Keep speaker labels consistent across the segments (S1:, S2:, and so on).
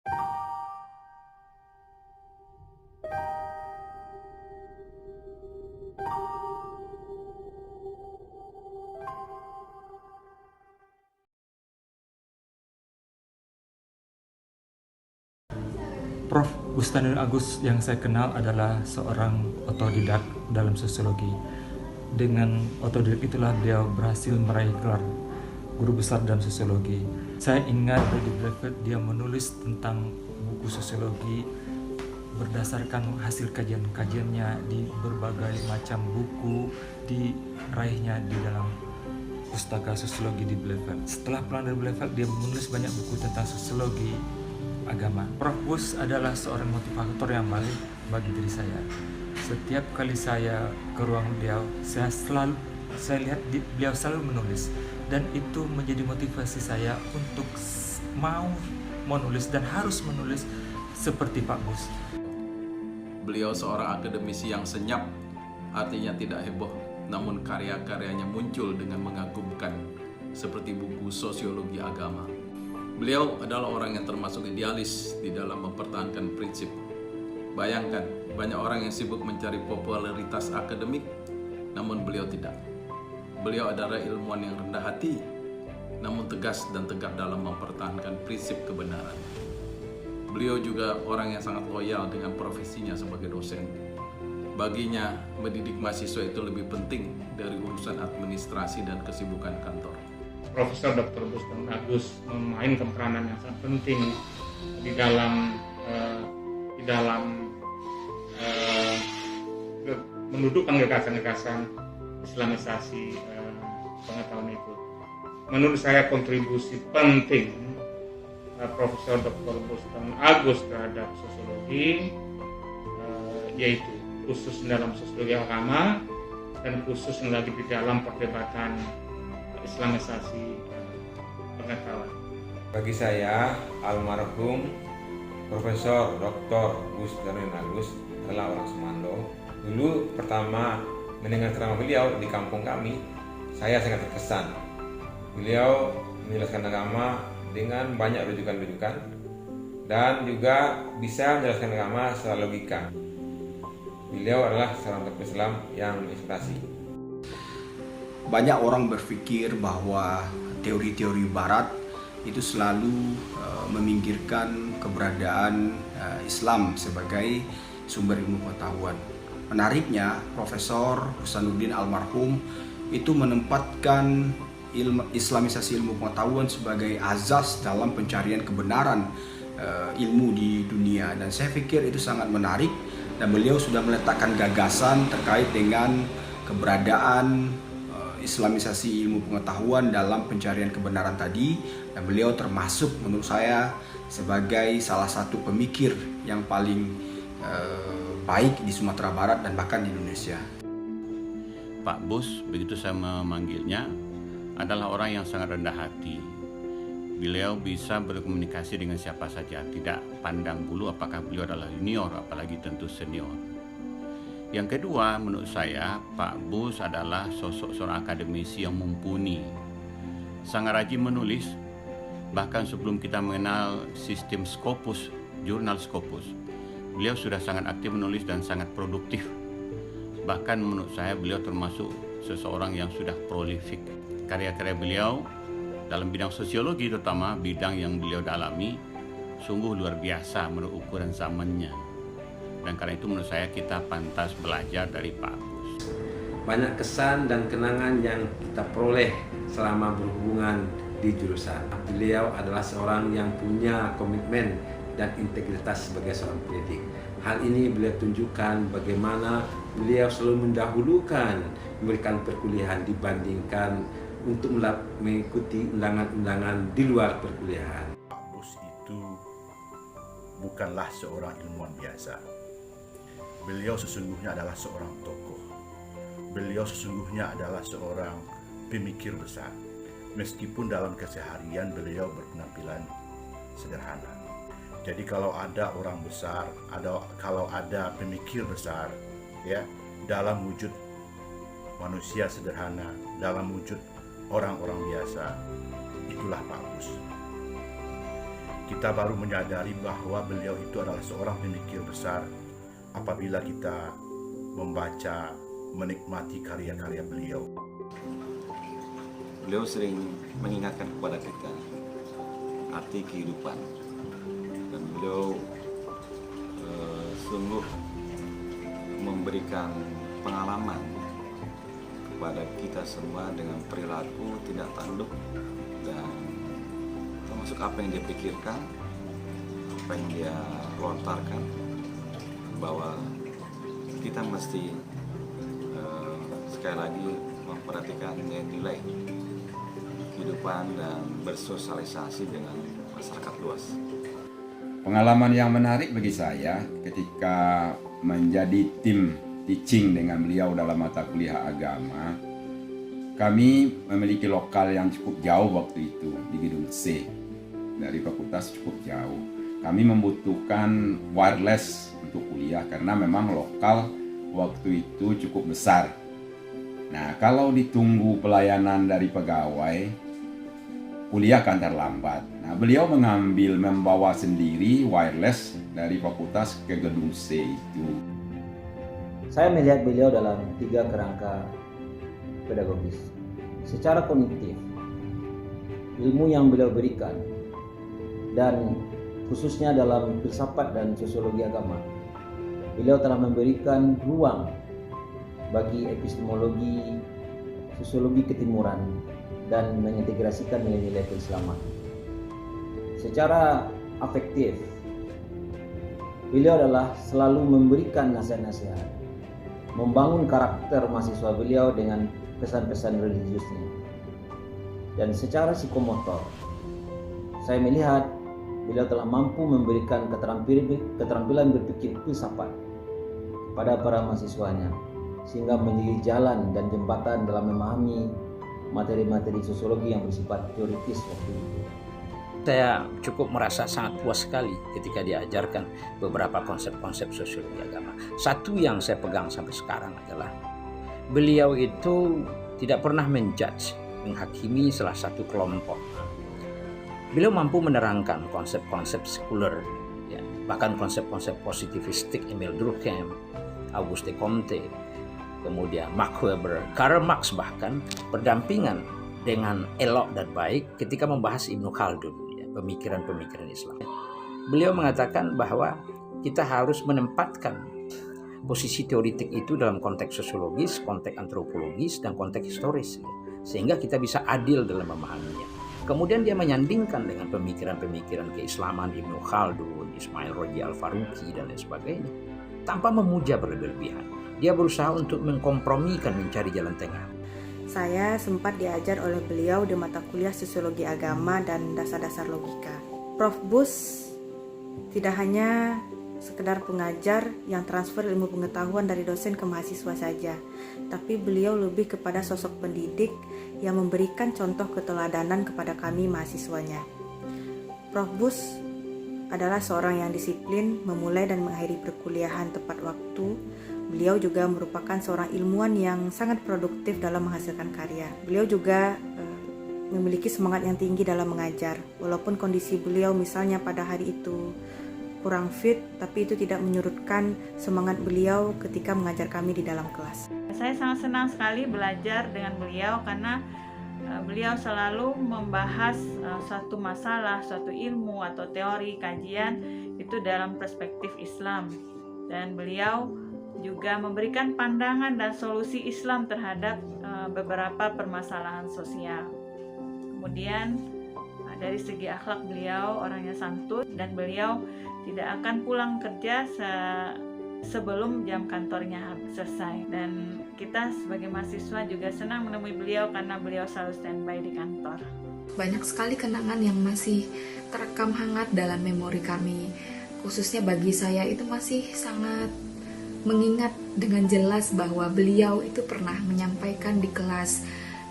S1: Prof. Bustanul Agus yang saya kenal adalah seorang otodidak dalam sosiologi. Dengan otodidak itulah beliau berhasil meraih gelar guru besar dalam sosiologi. Saya ingat di Brevet dia menulis tentang buku sosiologi berdasarkan hasil kajian-kajiannya di berbagai macam buku diraihnya di dalam pustaka sosiologi di Brevet. Setelah pulang dari Brevet, dia menulis banyak buku tentang sosiologi agama. Prof. Bus adalah seorang motivator yang baik bagi diri saya. Setiap kali saya ke ruang beliau, saya lihat beliau selalu menulis, dan itu menjadi motivasi saya untuk mau menulis dan harus menulis seperti Pak Bus.
S2: Beliau seorang akademisi yang senyap, artinya tidak heboh, namun karya-karyanya muncul dengan mengagumkan, seperti buku Sosiologi Agama. Beliau adalah orang yang termasuk idealis di dalam mempertahankan prinsip. Bayangkan, banyak orang yang sibuk mencari popularitas akademik, namun beliau tidak. Beliau adalah ilmuwan yang rendah hati, namun tegas dan tegak dalam mempertahankan prinsip kebenaran. Beliau juga orang yang sangat loyal dengan profesinya sebagai dosen. Baginya, mendidik mahasiswa itu lebih penting dari urusan administrasi dan kesibukan kantor.
S3: Profesor Dr. Bustanul Agus memainkan peranan yang sangat penting di dalam mendudukkan gagasan-gagasan Islamisasi pengetahuan itu. Menurut saya kontribusi penting Profesor Dr. Bustanul Agus terhadap sosiologi yaitu khusus dalam sosiologi agama dan khusus lagi di dalam perdebatan Islamisasi pengetahuan.
S4: Bagi saya, almarhum Profesor Dr. Bustanul Agus adalah orang Semando. Dulu pertama mendengar ceramah beliau di kampung kami, saya sangat terkesan. Beliau menjelaskan agama dengan banyak rujukan-rujukan dan juga bisa menjelaskan agama secara logika. Beliau adalah seorang tokoh Islam yang menginspirasi.
S5: Banyak orang berpikir bahwa teori-teori barat itu selalu meminggirkan keberadaan Islam sebagai sumber ilmu pengetahuan. Menariknya, Profesor Burhanuddin almarhum itu menempatkan Islamisasi ilmu pengetahuan sebagai azas dalam pencarian kebenaran ilmu di dunia, dan saya pikir itu sangat menarik, dan beliau sudah meletakkan gagasan terkait dengan keberadaan Islamisasi ilmu pengetahuan dalam pencarian kebenaran tadi, dan beliau termasuk menurut saya sebagai salah satu pemikir yang paling baik di Sumatera Barat dan bahkan di Indonesia.
S6: Pak Bus, begitu saya memanggilnya, adalah orang yang sangat rendah hati. Beliau bisa berkomunikasi dengan siapa saja, tidak pandang bulu apakah beliau adalah junior, apalagi tentu senior. Yang kedua, menurut saya, Pak Bus adalah sosok seorang akademisi yang mumpuni, sangat rajin menulis. Bahkan sebelum kita mengenal sistem Scopus, jurnal Scopus, beliau sudah sangat aktif menulis dan sangat produktif. Bahkan menurut saya beliau termasuk seseorang yang sudah prolifik. Karya-karya beliau dalam bidang sosiologi, terutama bidang yang beliau dalami, sungguh luar biasa menurut ukuran zamannya. Dan karena itu menurut saya kita pantas belajar dari Pak Bus.
S7: Banyak kesan dan kenangan yang kita peroleh selama berhubungan di jurusan. Beliau adalah seorang yang punya komitmen dan integritas sebagai seorang pendidik. Hal ini beliau tunjukkan bagaimana beliau selalu mendahulukan memberikan perkuliahan dibandingkan untuk mengikuti undangan-undangan di luar perkuliahan.
S8: Pak Bus itu bukanlah seorang ilmuwan biasa. Beliau sesungguhnya adalah seorang tokoh. Beliau sesungguhnya adalah seorang pemikir besar. Meskipun dalam keseharian beliau berpenampilan sederhana. Jadi kalau ada orang besar, kalau ada pemikir besar, ya, dalam wujud manusia sederhana, dalam wujud orang-orang biasa, itulah Pak Bus. kita baru menyadari bahwa beliau itu adalah seorang pemikir besar apabila kita membaca, menikmati karya-karya beliau.
S9: Beliau sering mengingatkan kepada kita arti kehidupan, dan beliau sungguh memberikan pengalaman kepada kita semua dengan perilaku tidak tanduk, dan termasuk apa yang dia pikirkan, apa yang dia lontarkan, bahwa kita mesti sekali lagi memperhatikan nilai kehidupan dan bersosialisasi dengan masyarakat luas.
S10: Pengalaman yang menarik bagi saya ketika menjadi tim teaching dengan beliau dalam mata kuliah agama. Kami memiliki lokal yang cukup jauh waktu itu di Gedung C. Dari fakultas cukup jauh. Kami membutuhkan wireless untuk kuliah karena memang lokal waktu itu cukup besar. Nah, kalau ditunggu pelayanan dari pegawai, kuliah akan terlambat. Nah, beliau membawa sendiri wireless dari fakultas ke Gedung C itu.
S11: Saya melihat beliau dalam 3 kerangka pedagogis. Secara kognitif, ilmu yang beliau berikan, dan khususnya dalam filsafat dan sosiologi agama, beliau telah memberikan ruang bagi epistemologi, sosiologi ketimuran, dan mengintegrasikan nilai-nilai keislaman. Secara afektif, beliau adalah selalu memberikan nasihat-nasihat, membangun karakter mahasiswa beliau dengan pesan-pesan religiusnya. Dan secara psikomotor, saya melihat beliau telah mampu memberikan keterampilan berpikir filsafat kepada para mahasiswanya, sehingga menjadi jalan dan jembatan dalam memahami materi-materi sosiologi yang bersifat teoritis waktu itu.
S12: Saya cukup merasa sangat puas sekali ketika diajarkan beberapa konsep-konsep sosiologi agama. Satu yang saya pegang sampai sekarang adalah beliau itu tidak pernah menjudge, menghakimi salah satu kelompok. Beliau mampu menerangkan konsep-konsep sekuler, ya, bahkan konsep-konsep positivistik Emile Durkheim, Auguste Comte, kemudian Max Weber, Karl Marx bahkan berdampingan dengan elok dan baik ketika membahas Ibnu Khaldun, ya, pemikiran-pemikiran Islam. Beliau mengatakan bahwa kita harus menempatkan posisi teoritik itu dalam konteks sosiologis, konteks antropologis, dan konteks historis, ya, sehingga kita bisa adil dalam memahaminya. Kemudian dia menyandingkan dengan pemikiran-pemikiran keislaman Ibnu Khaldun, Ismail Roji Al-Faruqi, dan lain sebagainya, tanpa memuja berlebihan. Dia berusaha untuk mengkompromikan, mencari jalan tengah.
S13: Saya sempat diajar oleh beliau di mata kuliah Sosiologi Agama dan Dasar-Dasar Logika. Prof. Bus tidak hanya sekedar pengajar yang transfer ilmu pengetahuan dari dosen ke mahasiswa saja, tapi beliau lebih kepada sosok pendidik yang memberikan contoh keteladanan kepada kami mahasiswanya. Prof. Bus adalah seorang yang disiplin memulai dan mengakhiri perkuliahan tepat waktu. Beliau juga merupakan seorang ilmuwan yang sangat produktif dalam menghasilkan karya. Beliau juga memiliki semangat yang tinggi dalam mengajar. Walaupun kondisi beliau misalnya pada hari itu kurang fit, tapi itu tidak menyurutkan semangat beliau ketika mengajar kami di dalam kelas.
S14: Saya sangat senang sekali belajar dengan beliau karena beliau selalu membahas suatu masalah, suatu ilmu atau teori kajian itu dalam perspektif Islam, dan beliau juga memberikan pandangan dan solusi Islam terhadap beberapa permasalahan sosial. Kemudian dari segi akhlak beliau orangnya santun, dan beliau tidak akan pulang kerja sebelum jam kantornya selesai. Dan kita sebagai mahasiswa juga senang menemui beliau karena beliau selalu standby di kantor.
S15: Banyak sekali kenangan yang masih terekam hangat dalam memori kami. Khususnya bagi saya itu masih sangat mengingat dengan jelas bahwa beliau itu pernah menyampaikan di kelas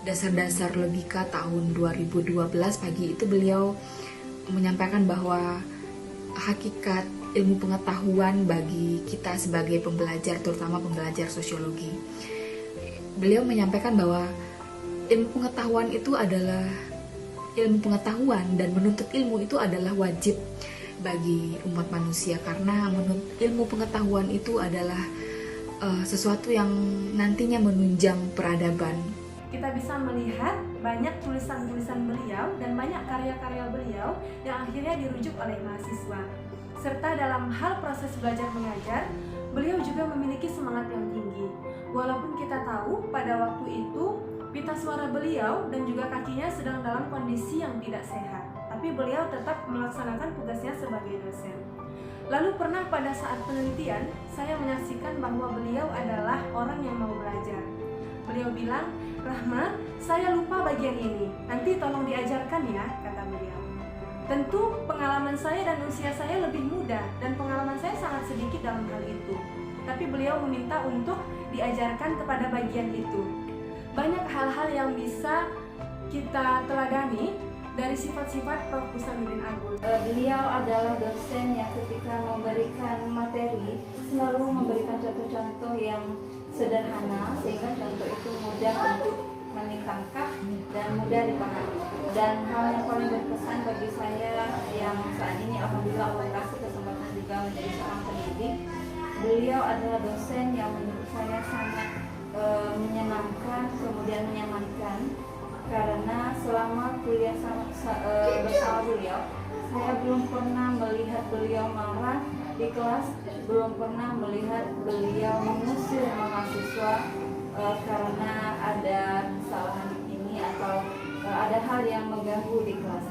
S15: Dasar-Dasar Logika tahun 2012 pagi itu. Beliau menyampaikan bahwa hakikat ilmu pengetahuan bagi kita sebagai pembelajar, terutama pembelajar sosiologi. Beliau menyampaikan bahwa ilmu pengetahuan itu adalah ilmu pengetahuan dan menuntut ilmu itu adalah wajib bagi umat manusia, karena ilmu pengetahuan itu adalah sesuatu yang nantinya menunjang peradaban.
S16: Kita bisa melihat banyak tulisan-tulisan beliau dan banyak karya-karya beliau yang akhirnya dirujuk oleh mahasiswa. Serta dalam hal proses belajar mengajar, beliau juga memiliki semangat yang tinggi. Walaupun kita tahu pada waktu itu pita suara beliau dan juga kakinya sedang dalam kondisi yang tidak sehat, tapi beliau tetap melaksanakan tugasnya sebagai dosen. Lalu pernah pada saat penelitian, saya menyaksikan bahwa beliau adalah orang yang mau belajar. Beliau bilang, "Rahma, saya lupa bagian ini, nanti tolong diajarkan ya," kata beliau. Tentu pengalaman saya dan usia saya lebih muda dan pengalaman saya sangat sedikit dalam hal itu. Tapi beliau meminta untuk diajarkan kepada bagian itu. Banyak hal-hal yang bisa kita teladani dari sifat-sifat Prof. Bursanuddin Agus.
S17: Beliau adalah dosen yang ketika memberikan materi selalu memberikan contoh-contoh yang sederhana sehingga contoh itu mudah untuk ditangkap dan mudah dipahami. Dan hal yang paling berkesan bagi saya yang saat ini alhamdulillah Allah kasih kesempatan juga menjadi seorang pendidik, beliau adalah dosen yang menurut saya sangat menyenangkan kemudian menyenangkan, karena selama kuliah bersama beliau saya belum pernah melihat beliau marah di kelas, belum pernah melihat beliau mengusir mahasiswa karena ada kesalahan ini atau ada hal yang mengganggu di kelas.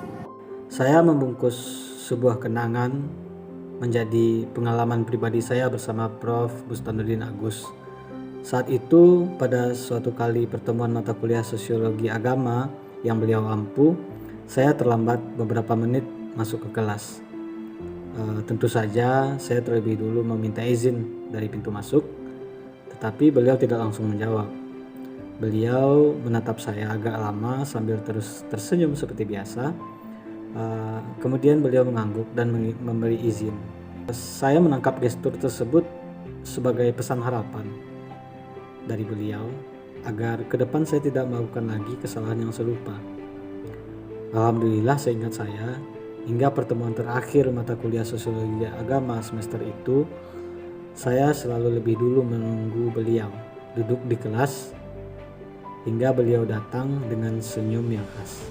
S18: Saya membungkus sebuah kenangan menjadi pengalaman pribadi saya bersama Prof. Bursanuddin Agus. Saat itu pada suatu kali pertemuan mata kuliah Sosiologi Agama yang beliau ampu, saya terlambat beberapa menit masuk ke kelas. Tentu saja saya terlebih dulu meminta izin dari pintu masuk, tetapi beliau tidak langsung menjawab. Beliau menatap saya agak lama sambil terus tersenyum seperti biasa. Kemudian beliau mengangguk dan memberi izin. Saya menangkap gestur tersebut sebagai pesan harapan dari beliau agar ke depan saya tidak melakukan lagi kesalahan yang serupa. Alhamdulillah seingat saya, hingga pertemuan terakhir mata kuliah Sosiologi Agama semester itu, saya selalu lebih dulu menunggu beliau duduk di kelas hingga beliau datang dengan senyum yang khas.